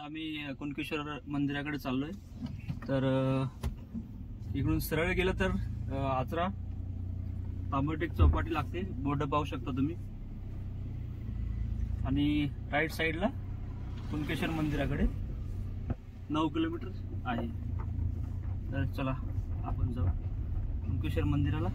आता आम्ही कुणकेश्वर मंदिराकडे चाललोय। तर इकडून सरळ गेलं तर आचरा तांबटेक चौपाटी लागते, बोर्ड पाहू शकता तुम्ही। आणि राईट साइडला कुणकेश्वर मंदिराकडे 9 किलोमीटर आहे। तर चला आपण जाऊ कुणकेश्वर मंदिराला।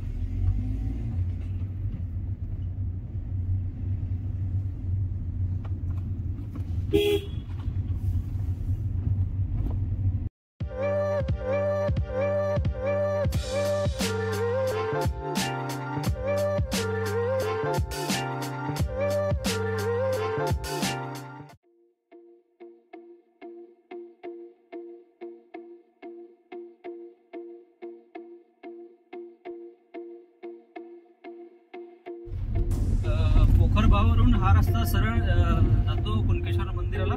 पोखरबावरून हा रस्ता सरळ जातो कुणकेश्वर मंदिराला।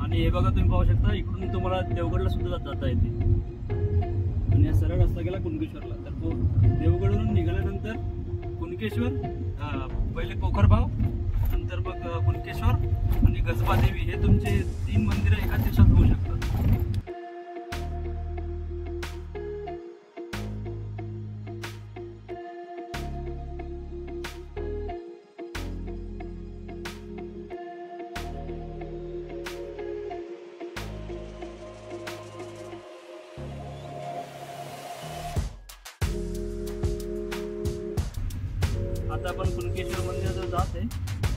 आणि हे बघा तुम्ही पाहू शकता, इकडून तुम्हाला देवगडला सुद्धा जाता येते। आणि हा सरळ रस्ता गेला कुणकेश्वरला। तर देवगडवरून निघाल्यानंतर कुणकेश्वर, पहिले पोखरबाव, नंतर मग कुणकेश्वर आणि गजबादेवी, हे तुमचे 3 मंदिरं एका दिवसात होऊ शकतात। आता आपण कुणकेश्वर मंदिराजवळ जात आहे,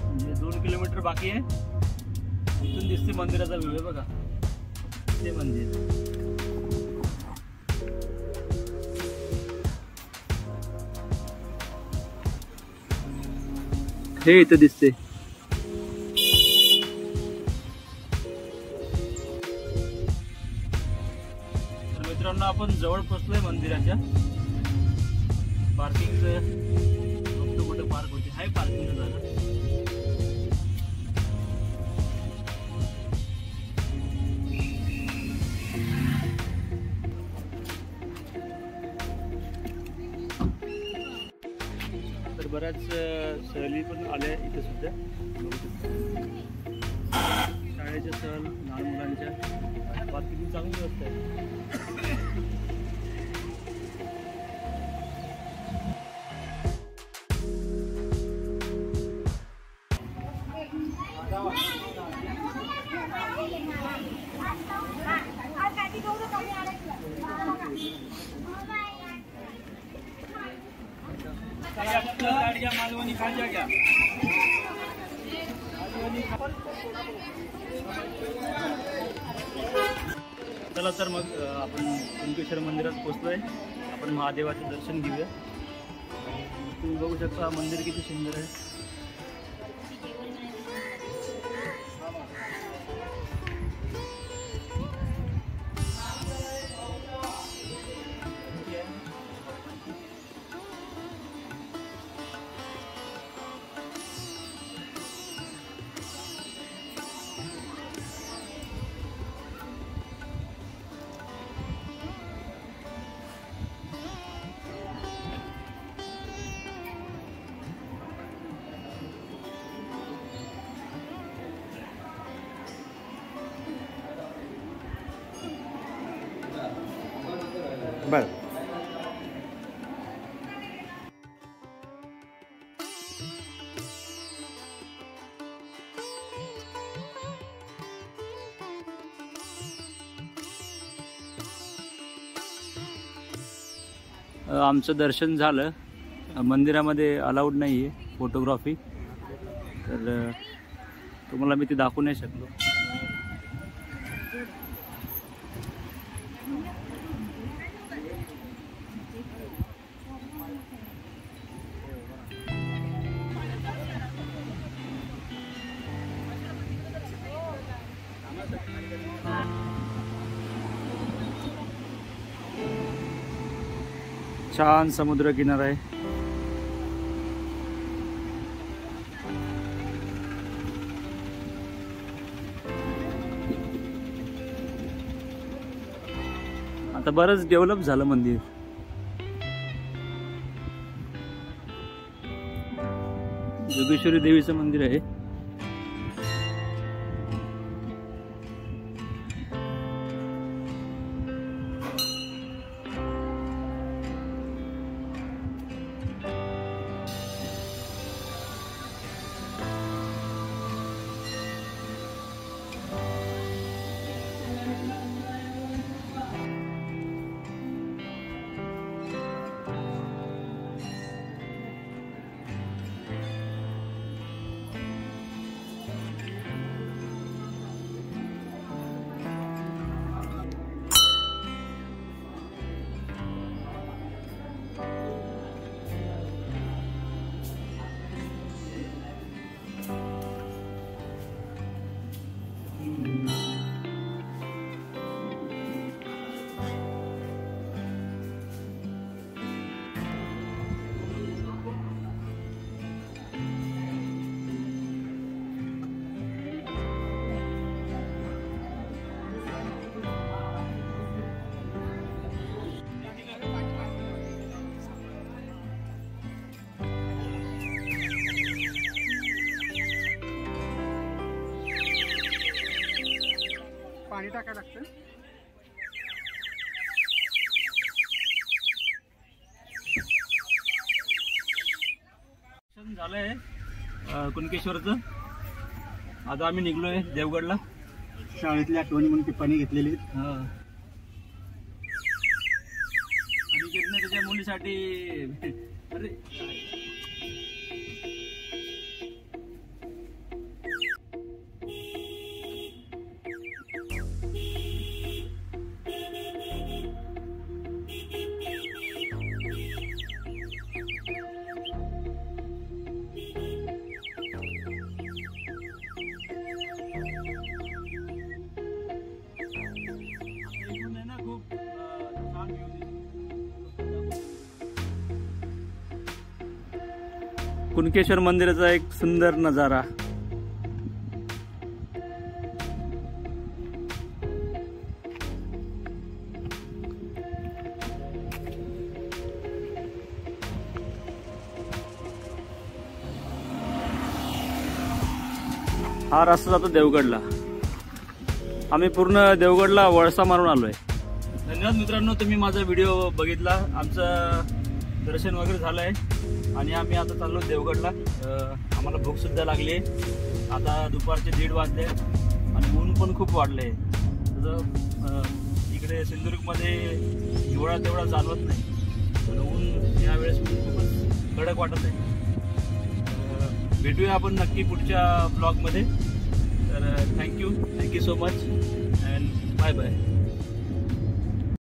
म्हणजे 2 किलोमीटर बाकी आहे। इथून दिसते मंदिराचा व्ह्यू आहे बघा, ते मंदिर हे इथे दिसते। तर मित्रांनो, आपण जवळ पोहोचलोय मंदिराच्या। पार्किंगचं कुठे पार्क होते, हाय पार्किंग जागा। तर बऱ्याच सहली पण आल्या इथे सुद्धा, शाळेच्या सहल, लहान मुलांच्या। पार्किंग चांगली व्यवस्था आहे। चला तर मग आपण कुणकेश्वर मंदिरात पोहोचलोय। आपण महादेवाचे दर्शन घेऊया। तुम्ही बघू शकता मंदिर किती सुंदर आहे। बरं, आमचं दर्शन झालं। मंदिरामध्ये अलाउड नाही आहे फोटोग्राफी, तर तुम्हाला मी ते दाखवू नाही शकलो। छान समुद्र किनारा आहे। आता बरंच डेव्हलप झालं मंदिर। जोगेश्वरी देवीचं मंदिर आहे। पाणी टाकायला लागतं. झालंय कुणकेश्वरचं. आता आम्ही निघलोय देवगडला. शाळेतल्या आठवणी म्हणून टिप्पणी घेतलेली. आणि त्याच्या मुलीसाठी अरे कुणकेश्वर मंदिराचा एक सुंदर नजारा. हा रस्ता जातो देवगडला. आम्ही पूर्ण देवगडला वळसा मारून आलोय. धन्यवाद मित्रांनो, तुम्ही माझा व्हिडिओ बघितला. आमचं दर्शन वगैरे झालंय आणि आम्ही आता चाललो देवगडला. आम्हाला भूक सुद्धा लागली आहे. आता दुपारचे 1:30 वाजले आणि ऊन पण खूप वाढले. इकडे सिंधुदुर्गमध्ये हिवाळा तेवढा जाणवत नाही, पण ऊन यावेळेस खूपच कडक वाटत आहे. भेटूया आपण नक्की पुढच्या ब्लॉगमध्ये. तर thank you so much and bye bye.